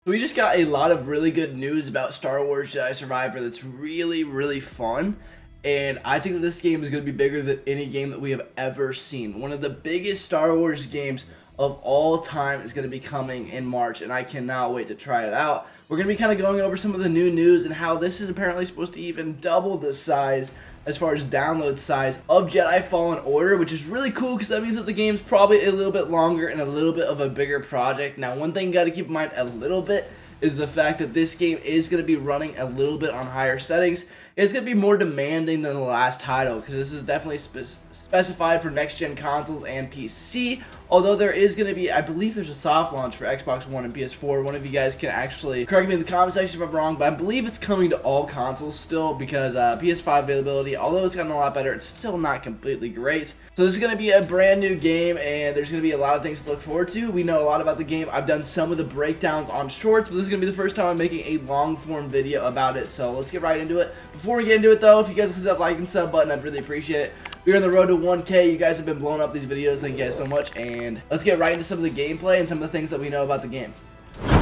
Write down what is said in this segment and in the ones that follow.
We just got a lot of really good news about Star Wars Jedi Survivor that's really fun. And I think that this game is going to be bigger than any game that we have ever seen. One of the biggest Star Wars games of all time is going to be coming in March, and I cannot wait to try it out. We're going to be kind of going over some of the new news and how this is apparently supposed to even double the size as far as download size of Jedi Fallen Order, which is really cool because that means that the game's probably a little bit longer and a little bit of a bigger project. Now, one thing you got to keep in mind a little bit is the fact that this game is going to be running a little bit on higher settings. It's going to be more demanding than the last title because this is definitely specified for next-gen consoles and PC, although there is going to be, I believe there's a soft launch for Xbox One and PS4. One of you guys can actually correct me in the comment section if I'm wrong, but I believe it's coming to all consoles still because PS5 availability, although it's gotten a lot better, it's still not completely great. So this is going to be a brand new game, and there's going to be a lot of things to look forward to. We know a lot about the game. I've done some of the breakdowns on shorts, but this is going to be the first time I'm making a long-form video about it, so let's get right into it. Before we get into it, though, if you guys hit that like and sub button, I'd really appreciate it. We're on the road to 1K. You guys have been blowing up these videos. Thank you guys so much, and let's get right into some of the gameplay and some of the things that we know about the game.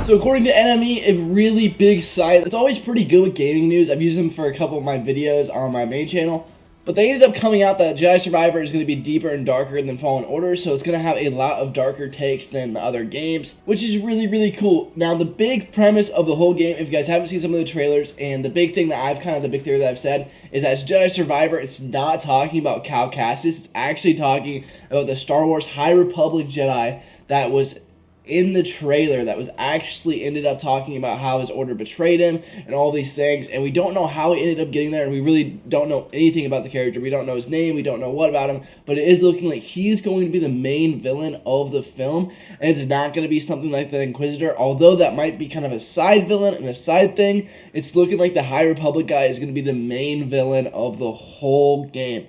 So according to NME, a really big site that's always pretty good with gaming news. I've used them for a couple of my videos on my main channel. But they ended up coming out that Jedi Survivor is going to be deeper and darker than Fallen Order, so it's going to have a lot of darker takes than the other games, which is really cool. Now, the big premise of the whole game, if you guys haven't seen some of the trailers, and the big thing that the big theory that I've said, is that it's Jedi Survivor. It's not talking about Cal Kestis. It's actually talking about the Star Wars High Republic Jedi that was in the trailer that was actually ended up talking about how his order betrayed him and all these things, and we don't know how he ended up getting there, and we really don't know anything about the character. We don't know his name, we don't know what about him, but it is looking like he's going to be the main villain of the film, and it's not going to be something like the Inquisitor, although that might be kind of a side villain and a side thing. It's looking like the High Republic guy is going to be the main villain of the whole game,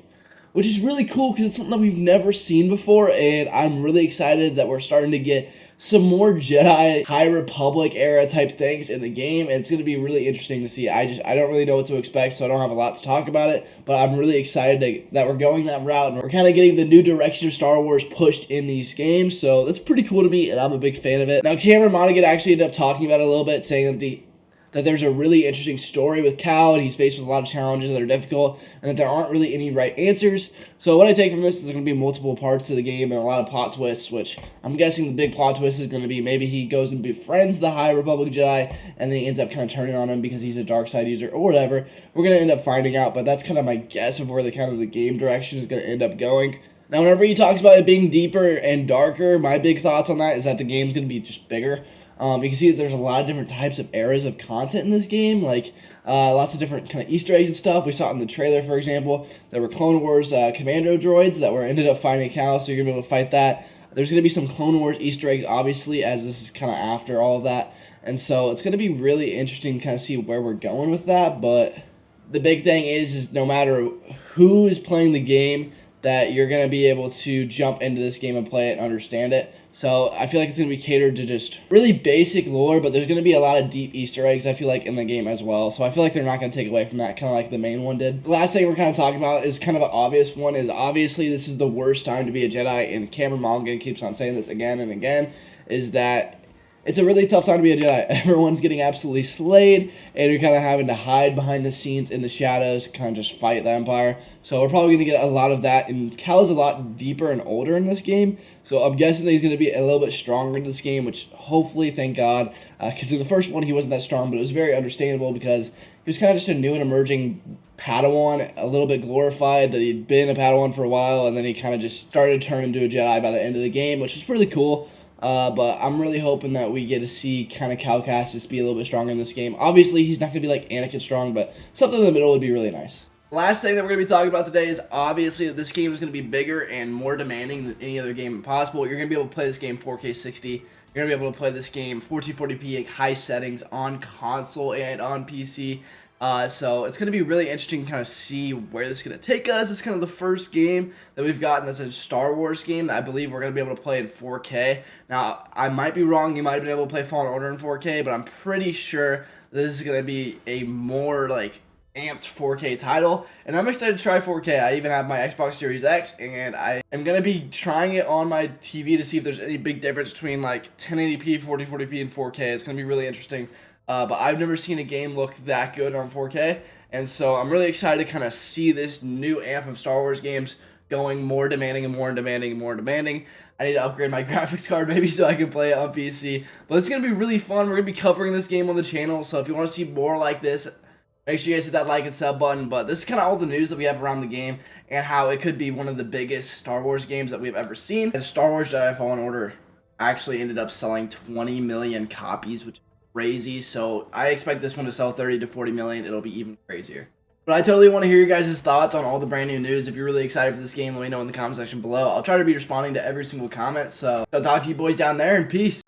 which is really cool because it's something that we've never seen before, and I'm really excited that we're starting to get some more Jedi High Republic era type things in the game, and it's going to be really interesting to see. I don't really know what to expect, so I don't have a lot to talk about it, but I'm really excited that we're going that route, and we're kind of getting the new direction of Star Wars pushed in these games, so that's pretty cool to me, and I'm a big fan of it. Now, Cameron Monaghan actually ended up talking about it a little bit, saying that there's a really interesting story with Cal, and he's faced with a lot of challenges that are difficult, and that there aren't really any right answers. So what I take from this is there's going to be multiple parts to the game and a lot of plot twists, which I'm guessing the big plot twist is going to be maybe he goes and befriends the High Republic Jedi, and then he ends up kind of turning on him because he's a dark side user or whatever. We're going to end up finding out, but that's kind of my guess of where the game direction is going to end up going. Now, whenever he talks about it being deeper and darker, my big thoughts on that is that the game's going to be just bigger. You can see that there's a lot of different types of eras of content in this game, like lots of different kind of Easter eggs and stuff. We saw it in the trailer, for example. There were Clone Wars commando droids that ended up fighting Cal, so you're going to be able to fight that. There's going to be some Clone Wars Easter eggs, obviously, as this is kind of after all of that. And so it's going to be really interesting to kind of see where we're going with that. But the big thing is no matter who is playing the game, that you're going to be able to jump into this game and play it and understand it. So I feel like it's going to be catered to just really basic lore, but there's going to be a lot of deep Easter eggs, I feel like, in the game as well. So I feel like they're not going to take away from that, kind of like the main one did. The last thing we're kind of talking about is kind of an obvious one, is obviously this is the worst time to be a Jedi, and Cameron Monaghan keeps on saying this again and again, is that it's a really tough time to be a Jedi. Everyone's getting absolutely slayed, and you're kind of having to hide behind the scenes in the shadows, kind of just fight the Empire. So we're probably going to get a lot of that, and Cal's a lot deeper and older in this game, so I'm guessing that he's going to be a little bit stronger in this game, which hopefully, thank God, because in the first one he wasn't that strong, but it was very understandable because he was kind of just a new and emerging Padawan, a little bit glorified, that he'd been a Padawan for a while, and then he kind of just started to turn into a Jedi by the end of the game, which was really cool. But I'm really hoping that we get to see kind of Cal Kestis be a little bit stronger in this game. Obviously, he's not going to be like Anakin strong, but something in the middle would be really nice. Last thing that we're going to be talking about today is obviously that this game is going to be bigger and more demanding than any other game possible. You're going to be able to play this game 4K 60. You're going to be able to play this game 1440p at high settings on console and on PC. So it's going to be really interesting to kind of see where this is going to take us. It's kind of the first game that we've gotten that's a Star Wars game that I believe we're going to be able to play in 4K. Now, I might be wrong. You might have been able to play Fallen Order in 4K, but I'm pretty sure this is going to be a more, like, amped 4K title, and I'm excited to try 4K. I even have my Xbox Series X, and I am going to be trying it on my TV to see if there's any big difference between like 1080p, 4040p, and 4K. It's going to be really interesting, but I've never seen a game look that good on 4K, and so I'm really excited to kind of see this new amp of Star Wars games going more demanding and more demanding and more demanding. I need to upgrade my graphics card maybe so I can play it on PC, but it's going to be really fun. We're going to be covering this game on the channel, so if you want to see more like this, make sure you guys hit that like and sub button. But this is kind of all the news that we have around the game and how it could be one of the biggest Star Wars games that we've ever seen. And Star Wars Jedi Fallen Order actually ended up selling 20 million copies, which is crazy. So I expect this one to sell 30 to 40 million. It'll be even crazier. But I totally want to hear your guys' thoughts on all the brand new news. If you're really excited for this game, let me know in the comment section below. I'll try to be responding to every single comment. So I'll talk to you boys down there, and peace.